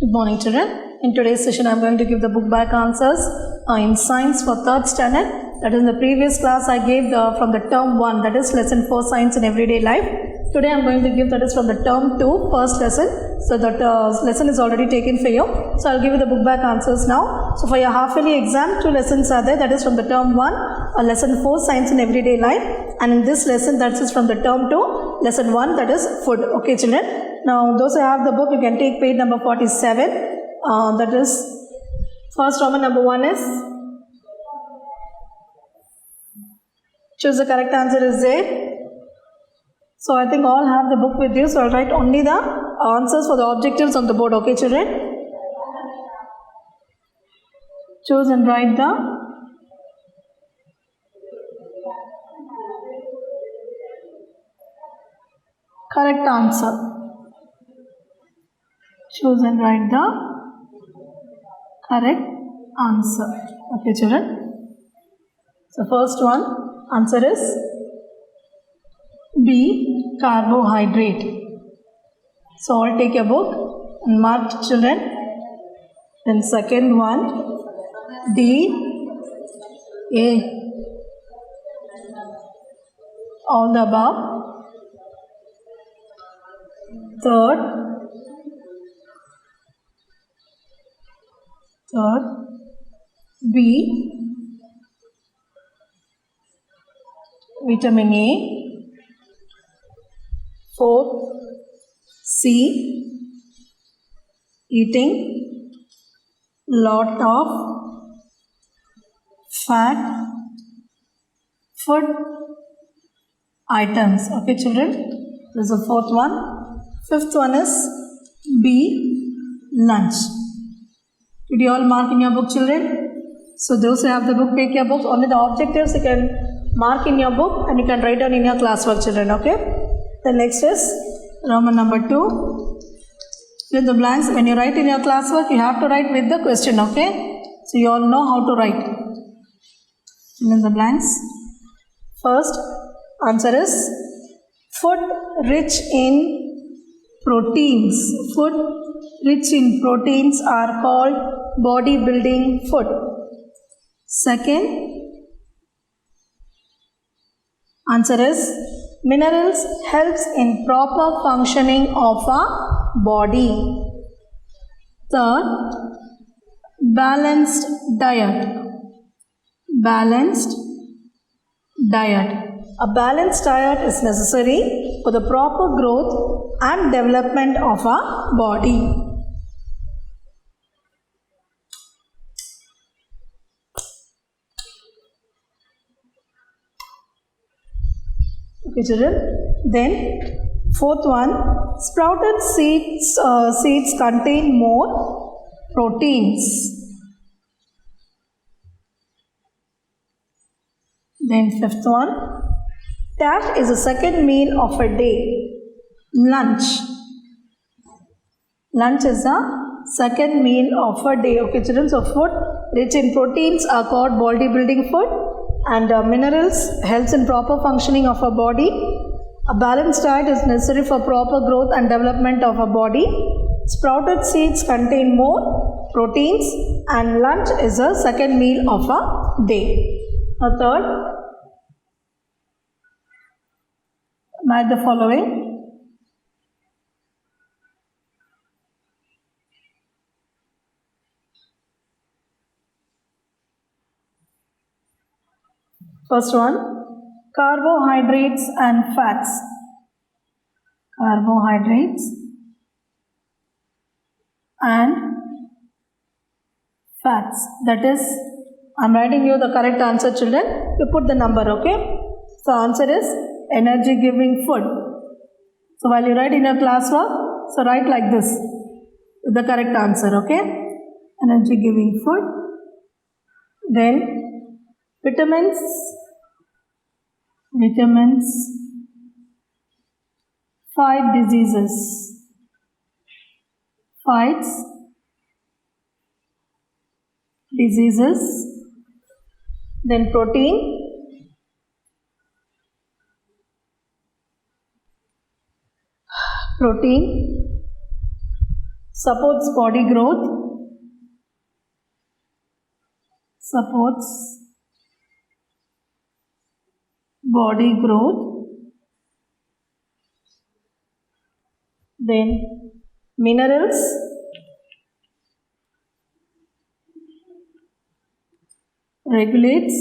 Good morning, children. In today's session, I am going to give the book back answers in science for 3rd standard. That is, in the previous class, I gave from the term 1, that is lesson 4, science in everyday life. Today, I am going to give that is from the term 2, first lesson. So that lesson is already taken for you. So I will give you the book back answers now. So for your half yearly exam, 2 lessons are there. That is from the term 1, lesson 4, science in everyday life. And in this lesson, that is from the term 2, lesson 1, that is food. Okay, children. Now, those who have the book, you can take page number 47. That is, first Roman number 1 is, choose the correct answer is there. So, I think all have the book with you. So, I'll write only the answers for the objectives on the board. Okay, children? Choose and write the correct answer. Choose and write the correct answer. Okay, children. So, first one, answer is B, carbohydrate. So, all take your book and mark, children. Then second one, D, A. All the above. Third, B, vitamin A. Fourth, C, eating lot of fat food items. Okay, children, this is the fourth one. Fifth one is B, lunch. Did you all mark in your book, children? So those who have the book, take your book. Only the objectives you can mark in your book and you can write down in your classwork, children. Okay. The next is Roman number 2. Fill in the blanks. When you write in your classwork, you have to write with the question. Okay. So you all know how to write. Fill in the blanks. First answer is food rich in proteins. Food rich in proteins are called bodybuilding food. Second answer is minerals helps in proper functioning of a body. Third, balanced diet. Balanced diet. A balanced diet is necessary for the proper growth and development of a body. Okay, children. Then, fourth one, sprouted seeds contain more proteins. Then, fifth one, dash is the second meal of a day. Lunch. Lunch is the second meal of a day. Okay, children. So, food rich in proteins are called bodybuilding food. And minerals helps in proper functioning of a body. A balanced diet is necessary for proper growth and development of a body. Sprouted seeds contain more proteins and lunch is a second meal of a day. A third, mark the following. First one, carbohydrates and fats. Carbohydrates and fats. That is, I am writing you the correct answer, children. You put the number, okay? So, answer is energy giving food. So, while you write in your classwork, so write like this, the correct answer, okay? Energy giving food. Then, vitamins, fight diseases, fights diseases. Then protein, supports body growth, supports body growth. Then minerals, regulates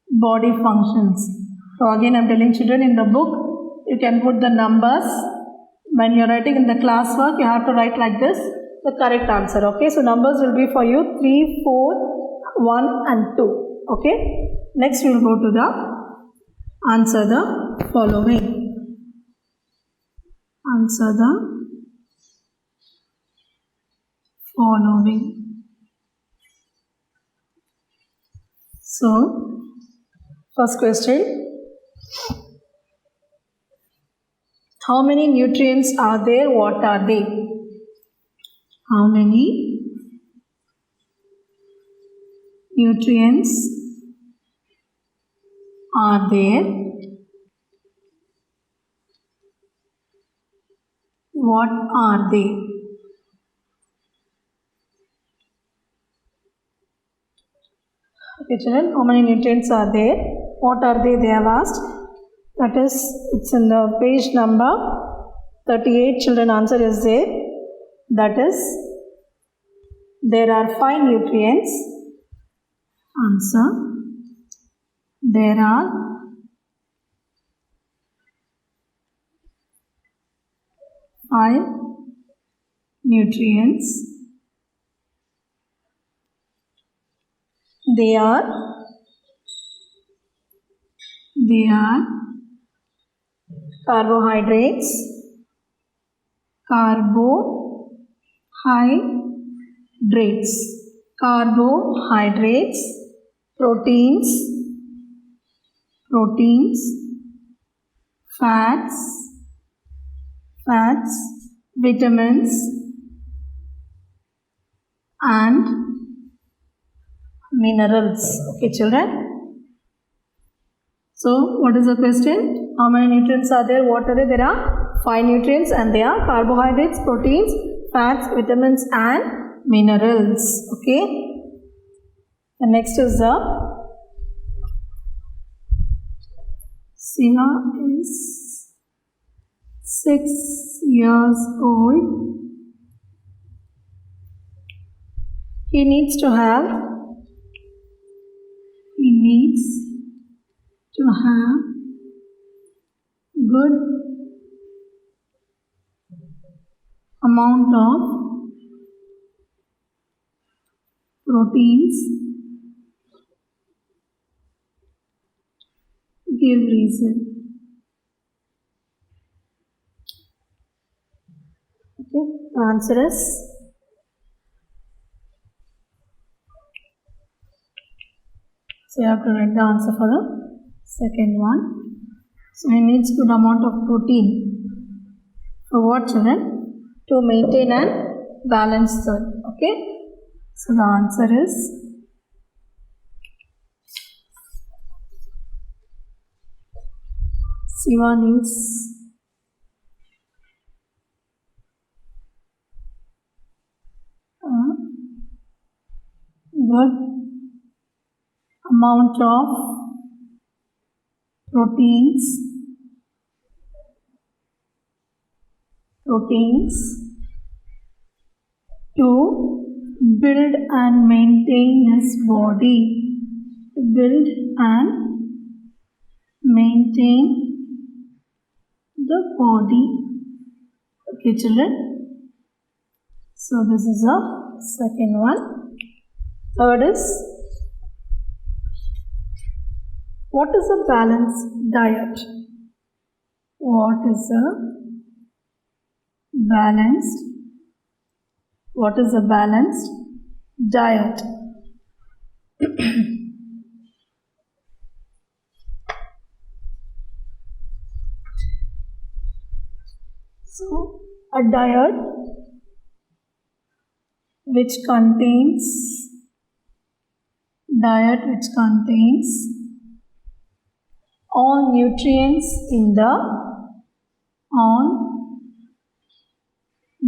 body functions. So again, I'm telling children, in the book you can put the numbers. When you're writing in the classwork, you have to write like this, the correct answer. Okay, so numbers will be for you 3, 4, 1 and 2. Okay, next we will go to the answer the following. Answer the following. So, first question. How many nutrients are there? What are they? How many nutrients are there? What are they? Okay, children, how many nutrients are there? What are they? They have asked. That is, it's in the page number 38. Children, answer is there. That is, there are 5 nutrients. Answer. There are 5 nutrients. They are carbohydrates, proteins, fats, vitamins and minerals. Okay, children. So, what is the question? How many nutrients are there? What are they? There are 5 nutrients and they are carbohydrates, proteins, fats, vitamins and minerals. Okay. The next is the Siva is 6 years old. He needs to have good amount of proteins. Give reason. Okay, the answer is so you have to write the answer for the second one. So he needs good amount of protein. For what, children? To maintain and balance the. Okay. So the answer is Siva needs good amount of proteins to build and maintain his body. To build and maintain the body. Okay, children. So this is the second one. Third is, what is a balanced diet? What is a balanced diet? So, a diet which contains all nutrients in the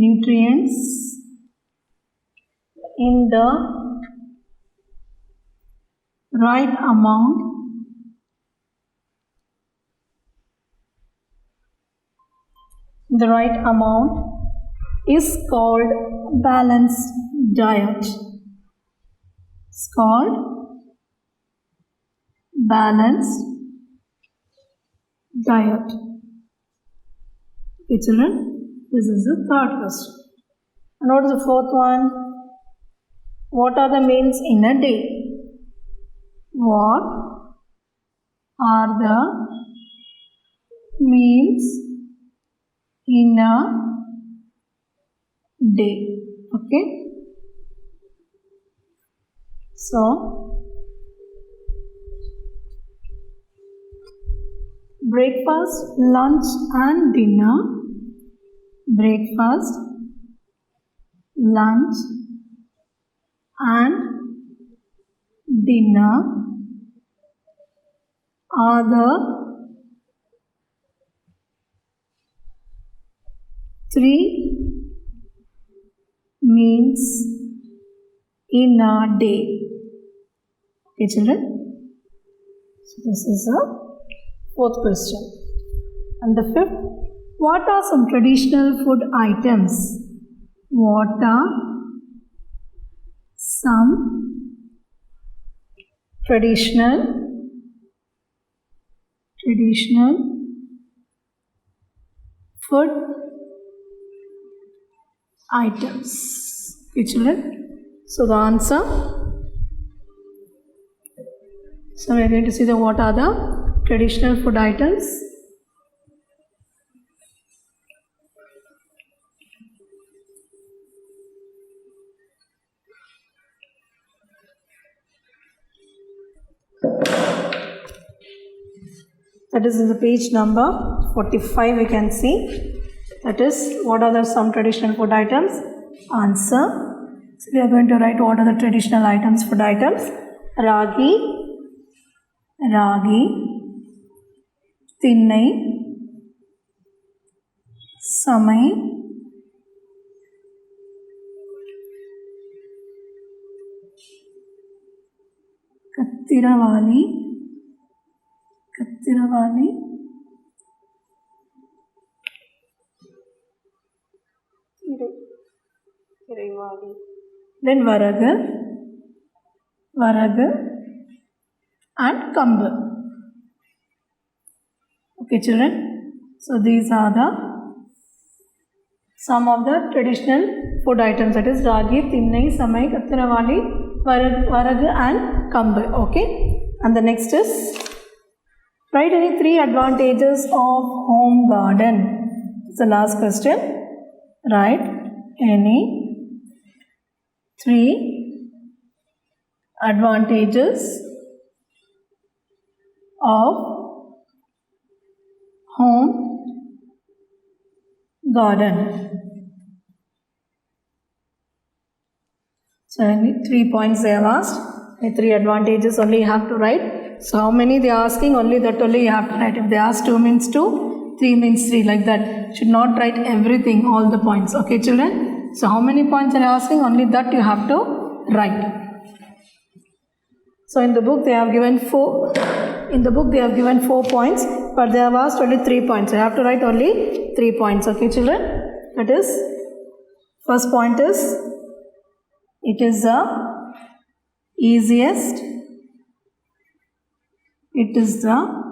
nutrients in the right amount is called balanced diet. It's called balanced diet. Okay, children, this is the third question. And what is the fourth one? What are the meals in a day? What are the meals in a day? Okay. So, breakfast, lunch and dinner. Breakfast, lunch and dinner are the three meals in a day. Okay, children. So this is the fourth question. And the fifth, what are some traditional food items? What are some traditional food items? Okay, children. So the answer. So we are going to see what are the traditional food items. That is in the page number 45 we can see. That is, what are some traditional food items? Answer. So we are going to write what are the traditional items, food items. Ragi, thinnai, samai, kattiravali, then varagu and kambu. Okay, children. So these are some of the traditional food items. That is ragi, thinnai, samai, kattiravali, varagu and kambu. Okay. And the next is, write any 3 advantages of home garden. It's the last question. Write any 3 advantages of home garden. So, 3 points they have asked. 3 advantages only you have to write. So, how many they are asking? Only that only you have to write. If they ask 2 means 2, 3 means 3, like that. Should not write everything, all the points. Okay, children? So, how many points they are asking? Only that you have to write. So, in the book they have given 4. In the book they have given 4 points, but they have asked only 3 points. You have to write only 3 points. Okay, children? That is, first point is, it is the easiest. It is the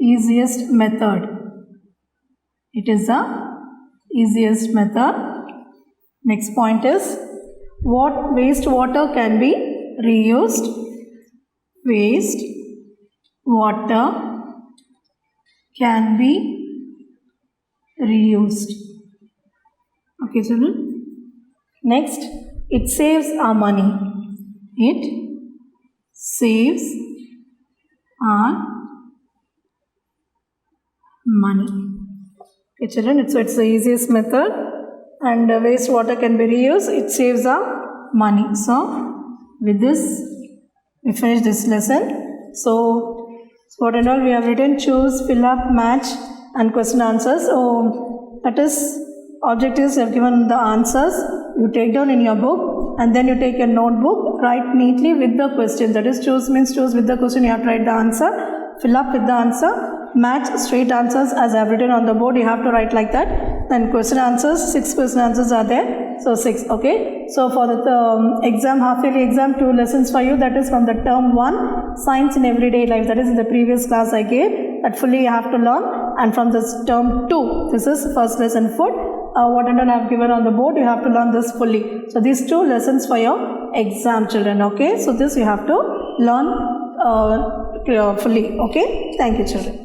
easiest method. It is the easiest method. Next point is, what wastewater can be reused? Waste water can be reused. Okay, children. Next, it saves our money. It saves our money. Okay, children. So it's the easiest method, and wastewater can be reused. It saves our money. So with this, we finish this lesson. So what and all we have written: choose, fill up, match, and question answers. So that is Objectives, you have given the answers, you take down in your book, and then you take a notebook, write neatly with the question. That is, choose means choose with the question, you have to write the answer, fill up with the answer, match straight answers as I have written on the board, you have to write like that. Then question answers, 6 question answers are there, so 6, okay. So for the exam, half-yearly exam, 2 lessons for you, that is from the term 1, science in everyday life, that is in the previous class I gave, that fully you have to learn. And from this term 2, this is first lesson food, what I have given on the board, you have to learn this fully. So these 2 lessons for your exam, children, okay. So this you have to learn fully, okay. Thank you, children.